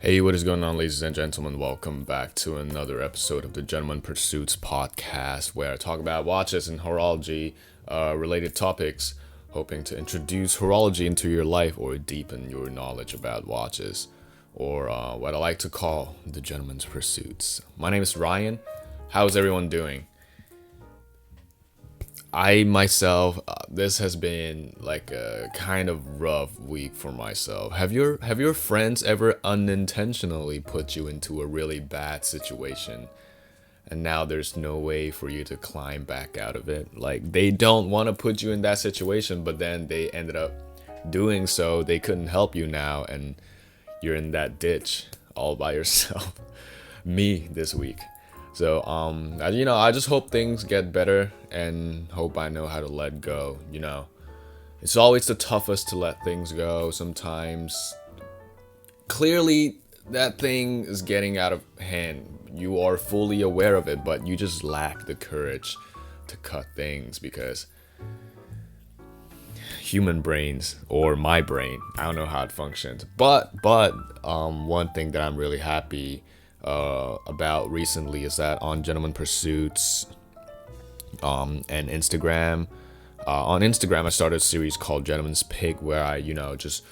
Hey, what is going on, ladies and gentlemen? Welcome back to another episode of the Gentleman Pursuits podcast, where I talk about watches and horology related topics, hoping to introduce horology into your life or deepen your knowledge about watches, or what I like to call the Gentleman's Pursuits. My name is Ryan. How's everyone doing? I myself, this has been like a kind of rough week for myself. Have your friends ever unintentionally put you into a really bad situation, and now there's no way for you to climb back out of it? Like they don't want to put you in that situation, but then they ended up doing so. They couldn't help you now, and you're in that ditch all by yourself. Me this week. So I just hope things get better and hope I know how to let go. It's always the toughest to let things go. Sometimes clearly that thing is getting out of hand. You are fully aware of it, but you just lack the courage to cut things because human brains, or my brain, I don't know how it functions. But one thing that I'm really happy about recently is that on Gentleman Pursuits and Instagram. On Instagram, I started a series called Gentleman's Pick, where I, just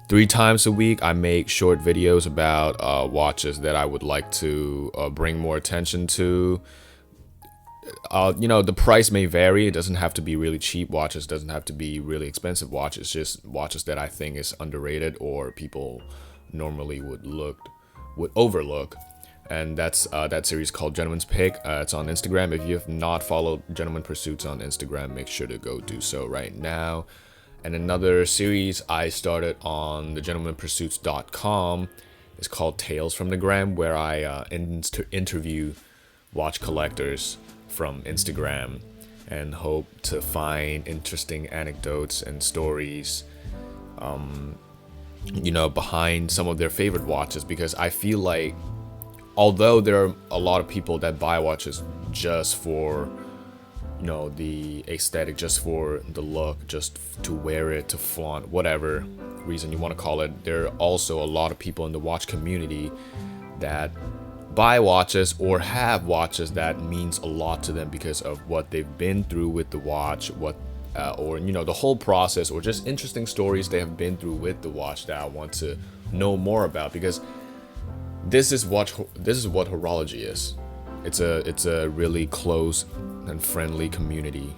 3 times a week, I make short videos about watches that I would like to bring more attention to. The price may vary. It doesn't have to be really cheap watches, doesn't have to be really expensive watches, just watches that I think is underrated or people normally would overlook. And that's that series called Gentleman's Pick. It's on Instagram. If you have not followed Gentleman Pursuits on Instagram, make sure to go do so right now. And another series I started on the gentlemanpursuits.com is called Tales from the Gram, where I interview watch collectors from Instagram and hope to find interesting anecdotes and stories behind some of their favorite watches, because I feel like although there are a lot of people that buy watches just for the aesthetic, just for the look, just to wear it, to flaunt, whatever reason you want to call it, there are also a lot of people in the watch community that buy watches or have watches that means a lot to them because of what they've been through with the watch, or the whole process, or just interesting stories they have been through with the watch that I want to know more about, because this is what horology is. It's a really close and friendly community.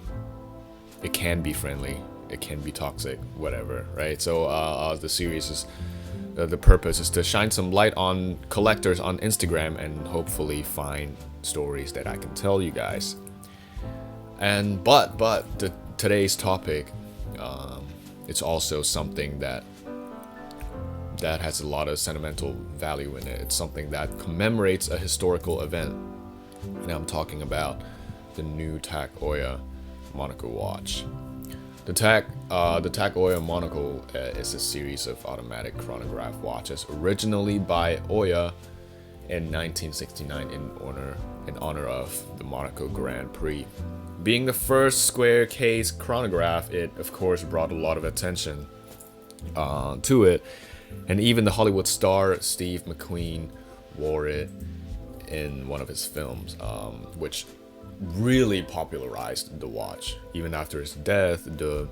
It can be friendly, it can be toxic, whatever, right? So the series is the purpose is to shine some light on collectors on Instagram and hopefully find stories that I can tell you guys. And today's topic, it's also something that has a lot of sentimental value in it. It's something that commemorates a historical event, and I'm talking about the new TAG Heuer Monaco watch. The TAG Heuer Monaco is a series of automatic chronograph watches, originally by Heuer in 1969 in honor of the Monaco Grand Prix. Being the first square case chronograph, it of course brought a lot of attention to it. And even the Hollywood star Steve McQueen wore it in one of his films, which really popularized the watch. Even after his death, the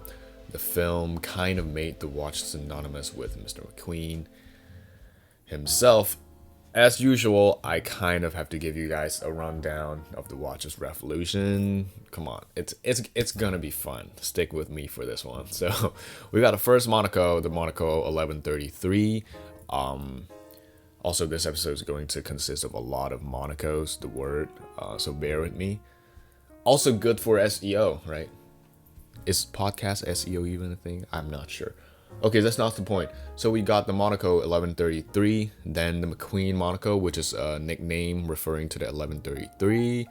film kind of made the watch synonymous with Mr. McQueen himself. As usual, I kind of have to give you guys a rundown of the watch's revolution. Come on, it's gonna be fun. Stick with me for this one. So we got the first Monaco, the Monaco 1133. Also, this episode is going to consist of a lot of Monacos, the word. So bear with me. Also good for SEO, right? Is podcast SEO even a thing? I'm not sure. Okay, that's not the point. So we got the Monaco 1133, then the McQueen Monaco, which is a nickname referring to the 1133.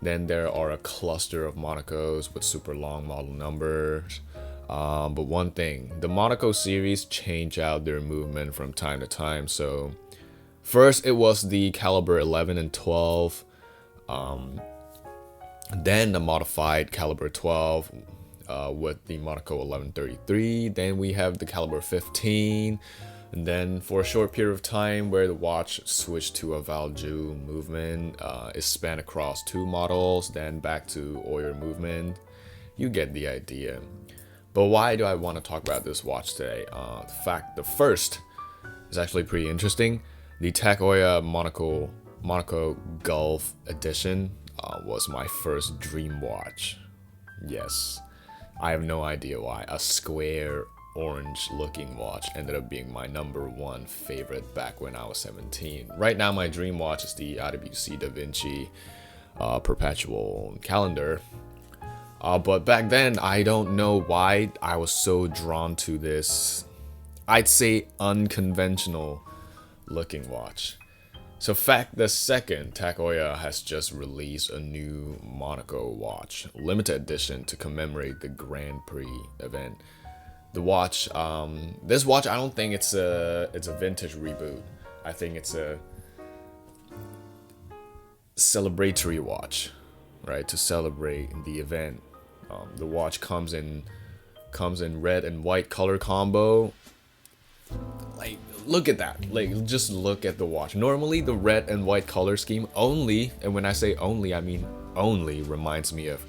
Then there are a cluster of Monacos with super long model numbers. But one thing, the Monaco series change out their movement from time to time. So first it was the caliber 11 and 12. Then the modified caliber 12 with the Monaco 1133. Then we have the caliber 15, And then for a short period of time where the watch switched to a Valjoux movement, it spanned across 2 models, then back to Heuer movement. You get the idea. But why do I want to talk about this watch today? The first is actually pretty interesting. The TAG Heuer Monaco Golf Edition was my first dream watch. Yes, I have no idea why. A square orange looking watch ended up being my number 1 favorite back when I was 17. Right now my dream watch is the IWC Da Vinci perpetual calendar. But back then I don't know why I was so drawn to this, I'd say, unconventional looking watch. So fact the second, TAG Heuer has just released a new Monaco watch, limited edition to commemorate the Grand Prix event. The watch, this watch, I don't think it's a vintage reboot. I think it's a celebratory watch, right? To celebrate the event. The watch comes in red and white color combo. Like, look at that. Like, just look at the watch. Normally, the red and white color scheme only, and when I say only, I mean only, reminds me of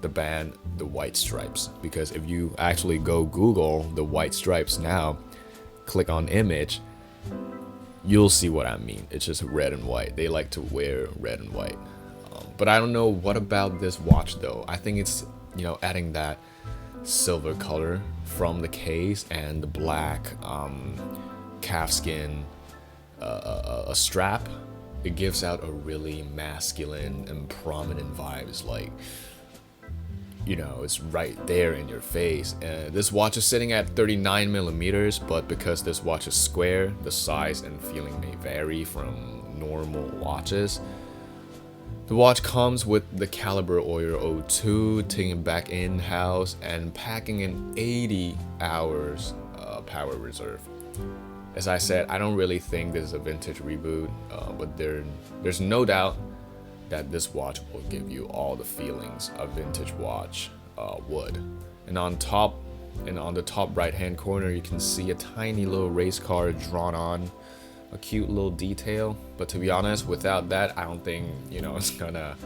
the band The White Stripes. Because if you actually go Google The White Stripes now, click on image, you'll see what I mean. It's just red and white. They like to wear red and white. But I don't know what about this watch though. I think it's, adding that silver color from the case and the black calfskin a strap. It gives out a really masculine and prominent vibe. It's like, it's right there in your face. This watch is sitting at 39 millimeters, but because this watch is square, the size and feeling may vary from normal watches. The watch comes with the caliber Heuer 02, taken back in-house and packing in 80 hours power reserve. As I said, I don't really think this is a vintage reboot, but there's no doubt that this watch will give you all the feelings a vintage watch would. And on the top right hand corner, you can see a tiny little race car drawn on, a cute little detail. But to be honest, without that, I don't think it's gonna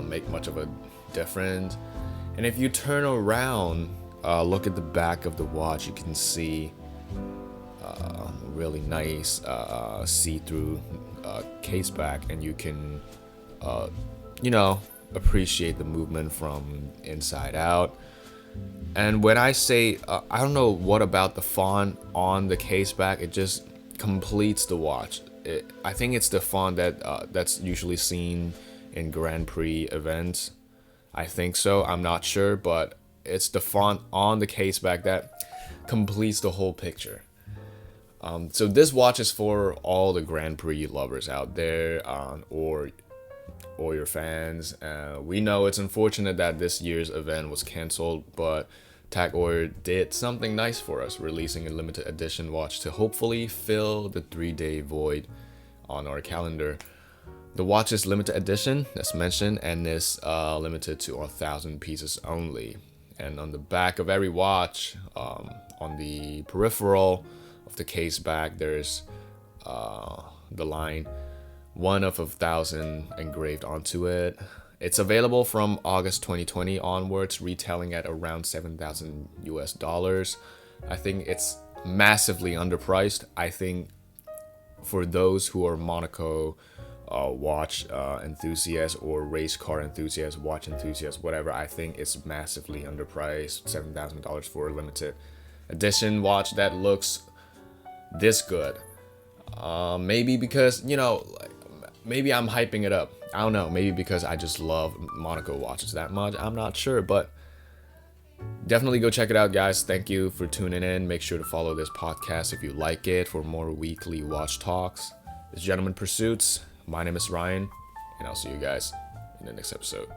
make much of a difference. And if you turn around, look at the back of the watch, you can see really nice see-through case back, and you can appreciate the movement from inside out. And when I say I don't know what about the font on the case back, it just completes the watch. I think it's the font that's usually seen in Grand Prix events. I think so, I'm not sure, but it's the font on the case back that completes the whole picture. So this watch is for all the Grand Prix lovers out there, or your fans. We know it's unfortunate that this year's event was cancelled, but TAG Heuer did something nice for us, releasing a limited edition watch to hopefully fill the 3-day void on our calendar. The watch is limited edition, as mentioned, and is limited to 1,000 pieces only. And on the back of every watch, on the peripheral of the case back, there's the line 1 of 1,000 engraved onto it. It's available from August 2020 onwards, retailing at around $7,000 US. I think it's massively underpriced. I think for those who are Monaco watch enthusiasts or race car enthusiasts, watch enthusiasts, whatever, I think it's massively underpriced. $7,000 for a limited edition watch that looks this good. Maybe because, maybe I'm hyping it up. I don't know. Maybe because I just love Monaco watches that much. I'm not sure, but definitely go check it out, guys. Thank you for tuning in. Make sure to follow this podcast if you like it for more weekly watch talks. It's Gentleman Pursuits. My name is Ryan, and I'll see you guys in the next episode.